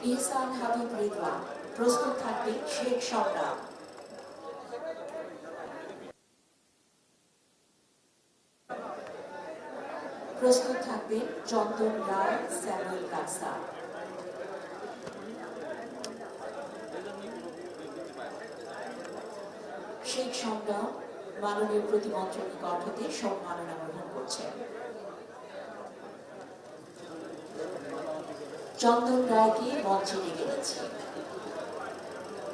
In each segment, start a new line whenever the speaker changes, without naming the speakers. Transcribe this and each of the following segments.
ইহসান হাবিব রিদওয়ান। প্রস্তুত থাকবেন শেখ সম্রাট। প্রস্তুত থাকবেন চন্দন রায়, স্যামুয়েল কাকসা। শেখ সম্রাট মাননীয় প্রতিমন্ত্রীর নিকট হতে সম্মাননা গ্রহণ করছেন। চন্দন রায়কে মঞ্চে ডেকে নিচ্ছে।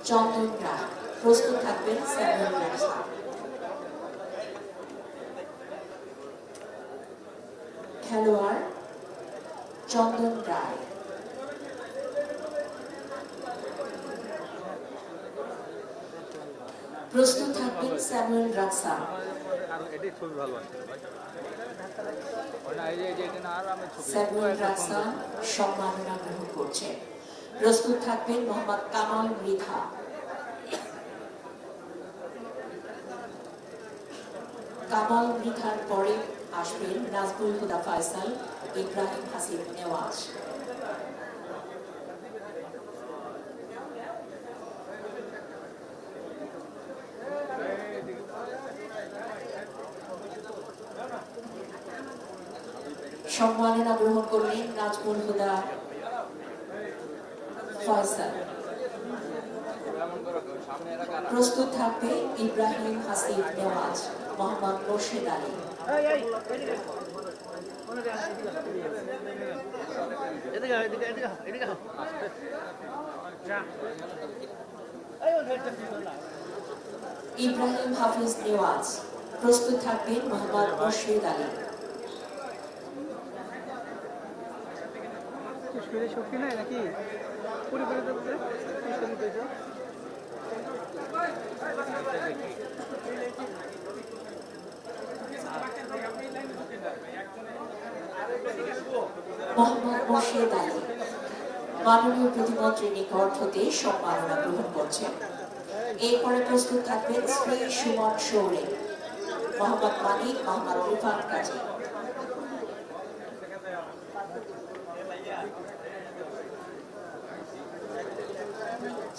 চন্দন রায়। প্রস্তুত থাকবেন স্যামুয়েল কাকসা। খেলোয়াড় চন্দন রায়। প্রস্তুত থাকবেন স্যামুয়েল রাকসা। স্যামুয়েল রাকসা সম্মাননা গ্রহণ করছেন। প্রস্তুত থাকবেন মোহাম্মদ কামাল মৃধা। কামাল মৃধার পরে আসবেন নাজমুল হুদা ফয়সাল, ইব্রাহিম হাসিব নেওয়াজ। সম্মাননা গ্রহণ করলেন নাজমুল হুদা ফয়সাল। প্রস্তুত থাকবে ইব্রাহিম হাসিব নেওয়াজ, মোহাম্মদ মোর্শেদ আলী। ইব্রাহিম হাফিজ নেওয়াজ। প্রস্তুত থাকবেন মোহাম্মদ মোর্শেদ আলী।
শক্তি নাই নাকি পরিবারের
মোহাম্মদ মোর্শেদ আলী মাননীয় প্রতিমন্ত্রীর নিকট হতে সম্মাননা গ্রহণ করছেন। এরপরে প্রস্তুত থাকবেন শ্রী সুমন শৌরে, মোহাম্মদ মানিক, মোহাম্মদ রিফাত কাজী।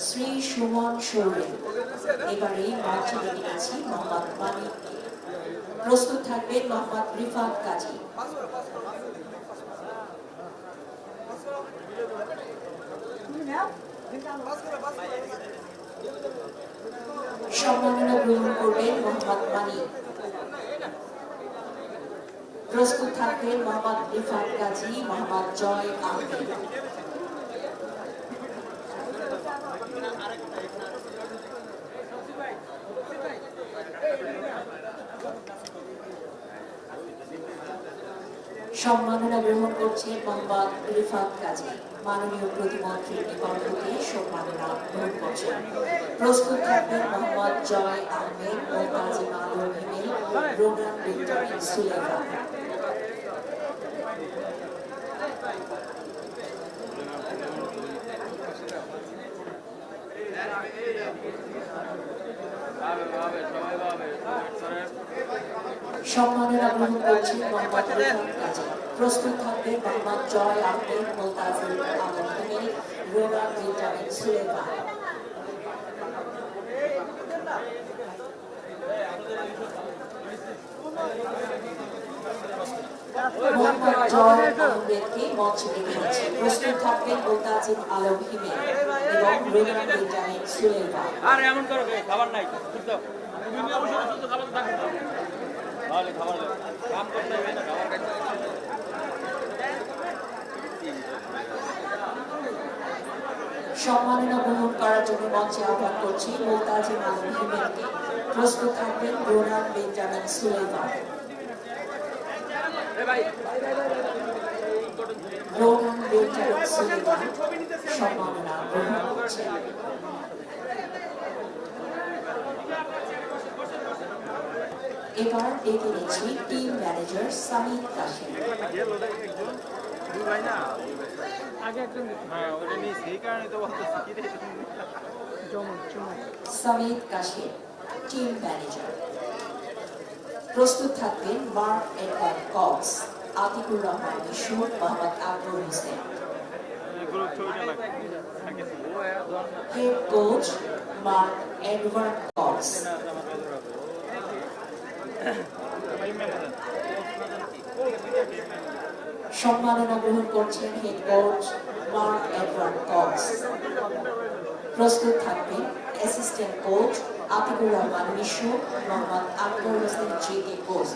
শ্রী সুমন শৌরে এবারে মঞ্চে ডেকে নিয়েছি মোহাম্মদ মানিককে। প্রস্তুত থাকবেন মোহাম্মদ রিফাত কাজী। সম্মাননা গ্রহণ করবেন মোহাম্মদ মানিক। প্রস্তুত থাকবেন মোহাম্মদ রিফাত কাজী, মোহাম্মদ জয় আহমেদ। সম্মাননা গ্রহণ করছেন মোহাম্মদ রিফাত কাজী, মাননীয় প্রতিমন্ত্রীর নিকট হতে সম্মাননা গ্রহণ করছেন। প্রস্তুত থাকবেন মোহাম্মদ জয় আহমেদ, মোমতাজিম আলম হিমেল, রোগান বেঞ্জামিন সুলেমান। সম্মাননা গ্রহণ করছেন মোহাম্মদ রিফাত কাজী। প্রস্তুত থাকবেন মোহাম্মদ জয় আহমেদ, মোমতাজিম আলম হিমেল, রোগান বেঞ্জামিন সুলেমান। মোহাম্মদ জয় আহমেদকে মঞ্চে ডেকে নিচ্ছে। প্রস্তুত থাকবেন মোমতাজিম আলম হিমেল এবং রোগান বেঞ্জামিন সুলেমান।
খাবার নাই
সম্মাননা গ্রহণ করার জন্য মঞ্চে আহ্বান করছি মোমতাজিম আলম হিমেলকে। প্রস্তুত থাকবেন রোগান বেঞ্জামিন সুলেমান। রোগান বেঞ্জামিন সুলেমান সম্মাননা গ্রহণ করছেন। এবার ডেকে নিচ্ছি team manager Samid Kashim. Samid Kashim team manager. প্রস্তুত থাকবেন Mark Edward Cox. Atikur Rahman Bishu, Mohammad Akbar Hossain. Head coach Mark Edward Cox. সম্মাননা গ্রহণ করছেন head coach Mark Edward Cox. প্রস্তুত থাকবেন অ্যাসিস্ট্যান্ট কোচ আতিকুর রহমান বিশু, মোহাম্মদ আকবর হোসেন কে কোচ।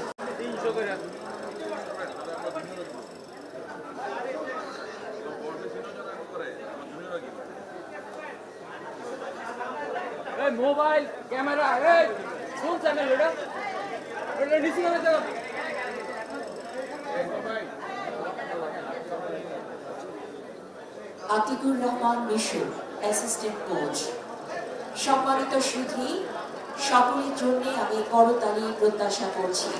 মোবাইল ক্যামেরা কোন চ্যানেল এটা এটা নিচে করে দাও।
Atikur Rahman Mishu, assistant coach. সম্মানিত সুধী, সকলের জন্য আমি করতালি প্রত্যাশা করছি।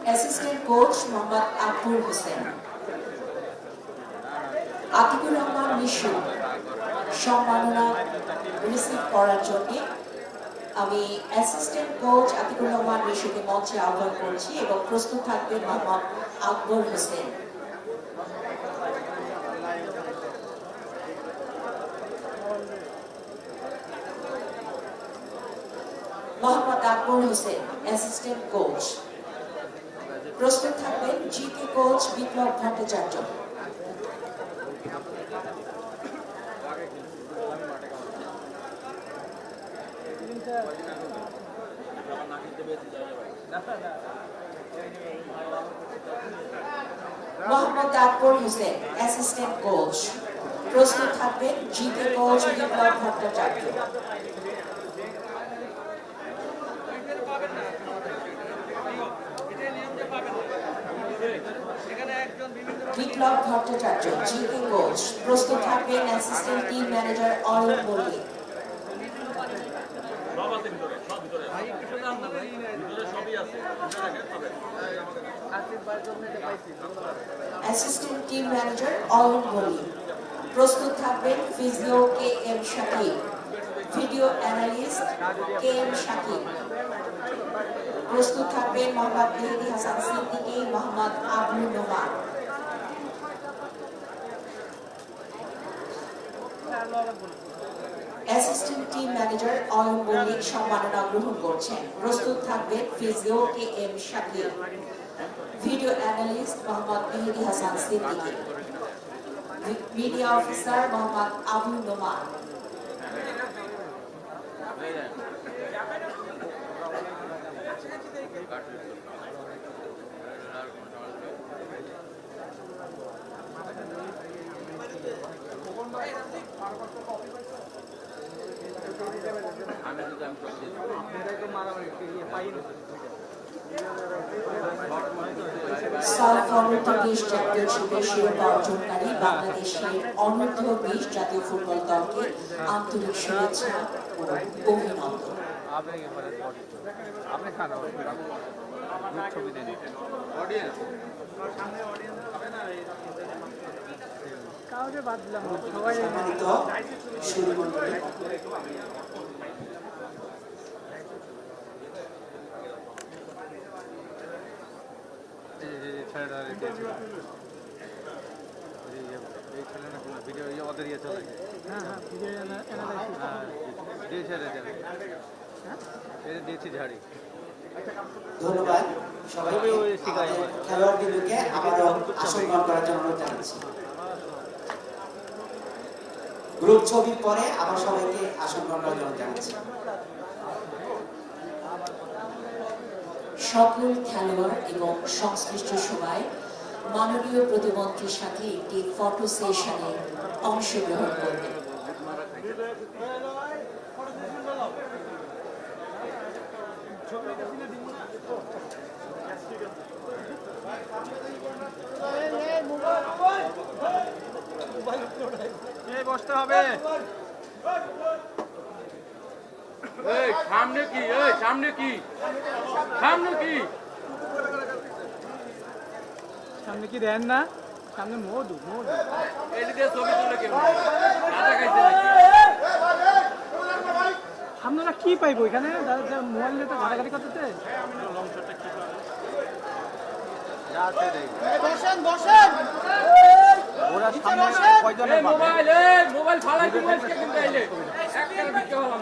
Assistant coach Mohammad Akbar Hossain. আতিকুর রহমান মিশু সম্মাননা রিসিভ করার জন্য আমি অ্যাসিস্ট্যান্ট কোচ আতিকুর রহমান মিশুকে মঞ্চে আহ্বান করছি এবং প্রস্তুত থাকবেন মোহাম্মদ আকবর হোসেন। Mohammad Akbar Hossain, assistant coach. প্রস্তুত থাকবেন কে কোচ বিপ্লব ভট্টাচার্য। Mohammad Akbar Hossain, assistant coach. প্রস্তুত থাকবেন কে কোচ বিপ্লব ভট্টাচার্য। বিপ্লব ভট্টাচার্য, কে কোচ। প্রস্তুত থাকবেন assistant team manager Ayan Mallik. Assistant team manager Ayan Mallik. প্রস্তুত থাকবেন physio KM Shakib, video analyst KM Shakib. প্রস্তুত থাকবেন Mohammad Mehedi Hasan Siddiqui, Mohammad Abul Noman. Assistant team manager Ayan Mallik সম্মাননা গ্রহণ করছেন। প্রস্তুত থাকবেন physio KM Shakib, video analyst Mohammad Mehedi Hasan Siddiqui, media officer Mohammad Abul Noman. South অনূর্ধ্ব-20 চ্যাম্পিয়নশিপের শিরোপা অর্জনকারী বাংলাদেশের অনূর্ধ্ব-20 জাতীয় ফুটবল দলকে আন্তরিক শুভেচ্ছা ও অভিনন্দন।
কাউকে বাদ দিলাম না, সবাই
সম্মানিত সুধীমণ্ডলী, ধন্যবাদ সবাইকে। আমাদের খেলোয়াড়দেরকে আবারও আসন গ্রহণ করার জন্য অনুরোধ জানাচ্ছি। গ্রুপ ছবির পরে আবার সবাইকে আসন গ্রহণ করার জন্য জানাচ্ছি। সকল খেলোয়াড় এবং সংশ্লিষ্ট সবাই মাননীয় প্রতিমন্ত্রীর সাথে একটি ফটো সেশনে অংশগ্রহণ করবেন।
বসতে হবে। সামনে কি? সামনে কি? সামনে কি?
সামনে কি দেন না? সামনে মধু মধু
এদিকে ছবি তুলে কেমন? আটা খাইছে নাকি?
আপনারা কি পাইবো এখানে মোবাইল নিয়ে তো ঘাটাঘাটি করতেছে
ওরা সামনে কয়জনের পাবে?
মোবাইল ফালাই তুমি আজকে কিন্তু আইলে একটা বিক্রি হলাম